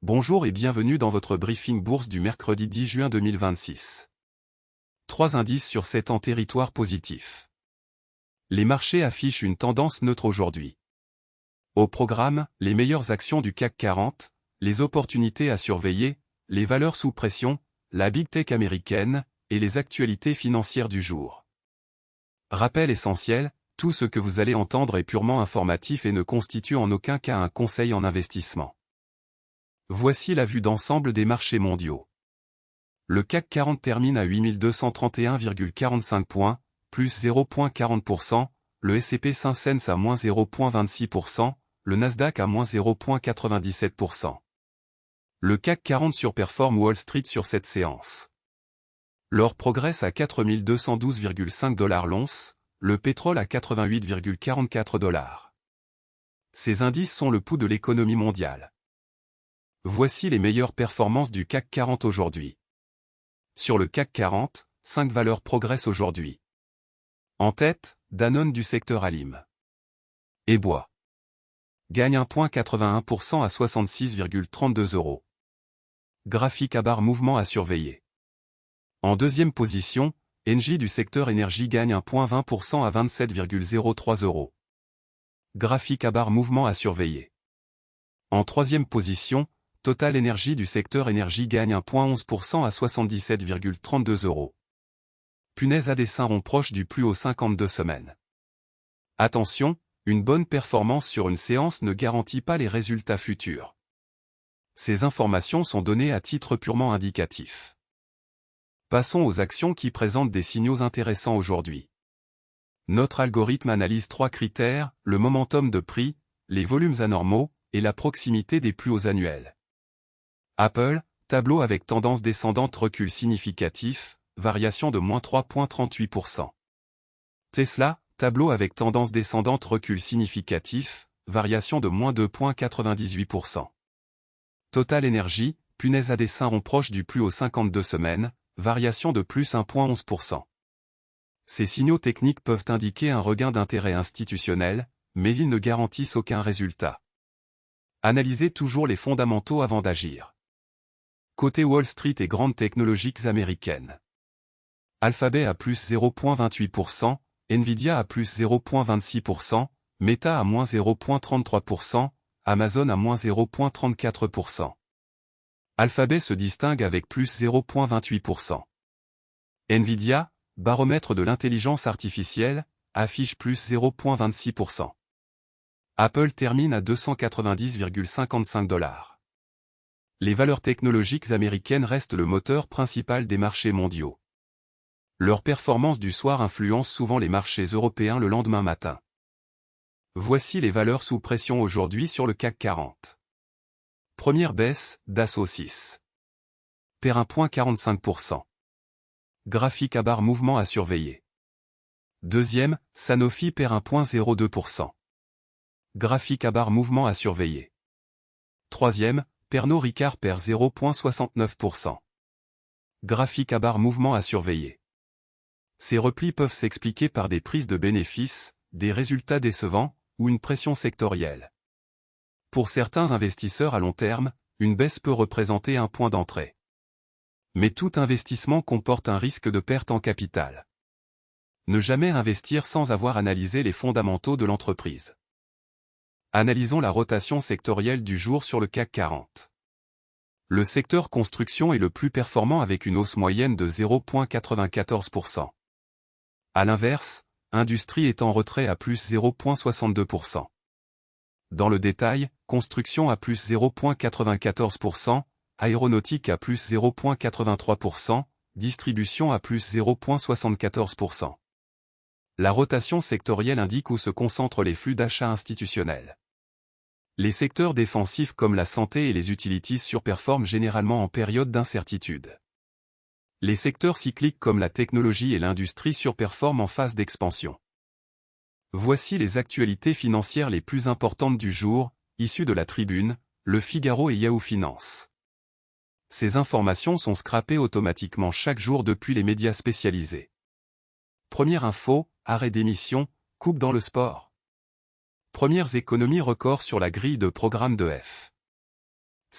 Bonjour et bienvenue dans votre briefing bourse du mercredi 10 juin 2026. 3 indices sur 7 en territoire positif. Les marchés affichent une tendance neutre aujourd'hui. Au programme, les meilleures actions du CAC 40, les opportunités à surveiller, les valeurs sous pression, la Big Tech américaine, et les actualités financières du jour. Rappel essentiel, tout ce que vous allez entendre est purement informatif et ne constitue en aucun cas un conseil en investissement. Voici la vue d'ensemble des marchés mondiaux. Le CAC 40 termine à 8231,45 points, plus 0,40%, le S&P 500 à moins 0,26%, le Nasdaq à moins 0,97%. Le CAC 40 surperforme Wall Street sur cette séance. L'or progresse à 4212,5 $ l'once, le pétrole à 88,44 $. Ces indices sont le pouls de l'économie mondiale. Voici les meilleures performances du CAC 40 aujourd'hui. Sur le CAC 40, 5 valeurs progressent aujourd'hui. En tête, Danone du secteur Alim. Et Bois. Gagne 1,81% à 66,32 €. Graphique à barre mouvement à surveiller. En deuxième position, Engie du secteur énergie gagne 1,20% à 27,03 €. Graphique à barre mouvement à surveiller. En troisième position, Total Energy du secteur énergie gagne 1,11% à 77,32 €. Punaise à dessin rond proche du plus haut 52 semaines. Attention, une bonne performance sur une séance ne garantit pas les résultats futurs. Ces informations sont données à titre purement indicatif. Passons aux actions qui présentent des signaux intéressants aujourd'hui. Notre algorithme analyse 3 critères, le momentum de prix, les volumes anormaux, et la proximité des plus hauts annuels. Apple, tableau avec tendance descendante recul significatif, variation de moins 3,38%. Tesla, tableau avec tendance descendante recul significatif, variation de moins 2,98%. Total Energy, punaise à dessin rond proche du plus haut 52 semaines, variation de plus 1,11%. Ces signaux techniques peuvent indiquer un regain d'intérêt institutionnel, mais ils ne garantissent aucun résultat. Analysez toujours les fondamentaux avant d'agir. Côté Wall Street et grandes technologiques américaines. Alphabet à plus 0,28%, Nvidia à plus 0,26%, Meta à moins 0,33%, Amazon à moins 0,34%. Alphabet se distingue avec plus 0,28%. Nvidia, baromètre de l'intelligence artificielle, affiche plus 0,26%. Apple termine à 290,55 $. Les valeurs technologiques américaines restent le moteur principal des marchés mondiaux. Leur performance du soir influence souvent les marchés européens le lendemain matin. Voici les valeurs sous pression aujourd'hui sur le CAC 40. Première baisse, Dassault 6. Perd 1,45%. Graphique à barre mouvement à surveiller. Deuxième, Sanofi perd 1,02%. Graphique à barre mouvement à surveiller. Troisième, Pernod Ricard perd 0,69%. Graphique à barre mouvement à surveiller. Ces replis peuvent s'expliquer par des prises de bénéfices, des résultats décevants, ou une pression sectorielle. Pour certains investisseurs à long terme, une baisse peut représenter un point d'entrée. Mais tout investissement comporte un risque de perte en capital. Ne jamais investir sans avoir analysé les fondamentaux de l'entreprise. Analysons la rotation sectorielle du jour sur le CAC 40. Le secteur construction est le plus performant avec une hausse moyenne de 0,94%. À l'inverse, industrie est en retrait à plus 0,62%. Dans le détail, construction à plus 0,94%, aéronautique à plus 0,83%, distribution à plus 0,74%. La rotation sectorielle indique où se concentrent les flux d'achats institutionnels. Les secteurs défensifs comme la santé et les utilities surperforment généralement en période d'incertitude. Les secteurs cycliques comme la technologie et l'industrie surperforment en phase d'expansion. Voici les actualités financières les plus importantes du jour, issues de la Tribune, Le Figaro et Yahoo Finance. Ces informations sont scrappées automatiquement chaque jour depuis les médias spécialisés. Première info, arrêt d'émission, coupe dans le sport. Premières économies records sur la grille de programme de F.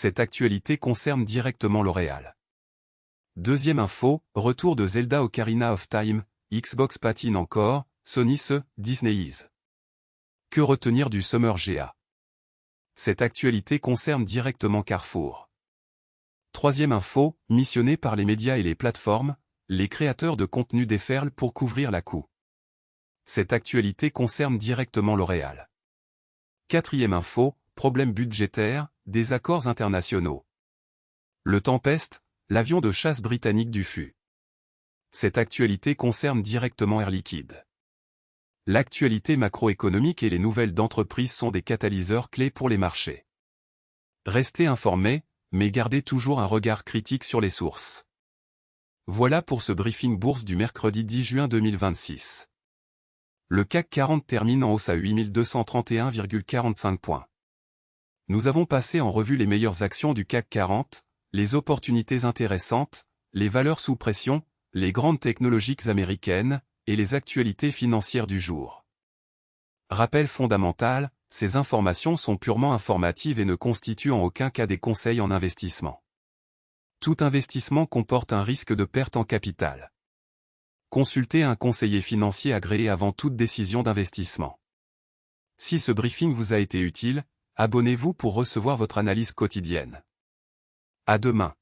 Cette actualité concerne directement L'Oréal. Deuxième info, retour de Zelda Ocarina of Time, Xbox patine encore, Sony Disney is. Que retenir du Summer GA? Cette actualité concerne directement Carrefour. Troisième info, missionné par les médias et les plateformes, les créateurs de contenu déferlent pour couvrir la coût. Cette actualité concerne directement L'Oréal. Quatrième info, problème budgétaire, désaccords internationaux. Le Tempest, l'avion de chasse britannique du FU. Cette actualité concerne directement Air Liquide. L'actualité macroéconomique et les nouvelles d'entreprise sont des catalyseurs clés pour les marchés. Restez informés, mais gardez toujours un regard critique sur les sources. Voilà pour ce briefing bourse du mercredi 10 juin 2026. Le CAC 40 termine en hausse à 8231,45 points. Nous avons passé en revue les meilleures actions du CAC 40, les opportunités intéressantes, les valeurs sous pression, les grandes technologiques américaines, et les actualités financières du jour. Rappel fondamental, ces informations sont purement informatives et ne constituent en aucun cas des conseils en investissement. Tout investissement comporte un risque de perte en capital. Consultez un conseiller financier agréé avant toute décision d'investissement. Si ce briefing vous a été utile, abonnez-vous pour recevoir votre analyse quotidienne. À demain.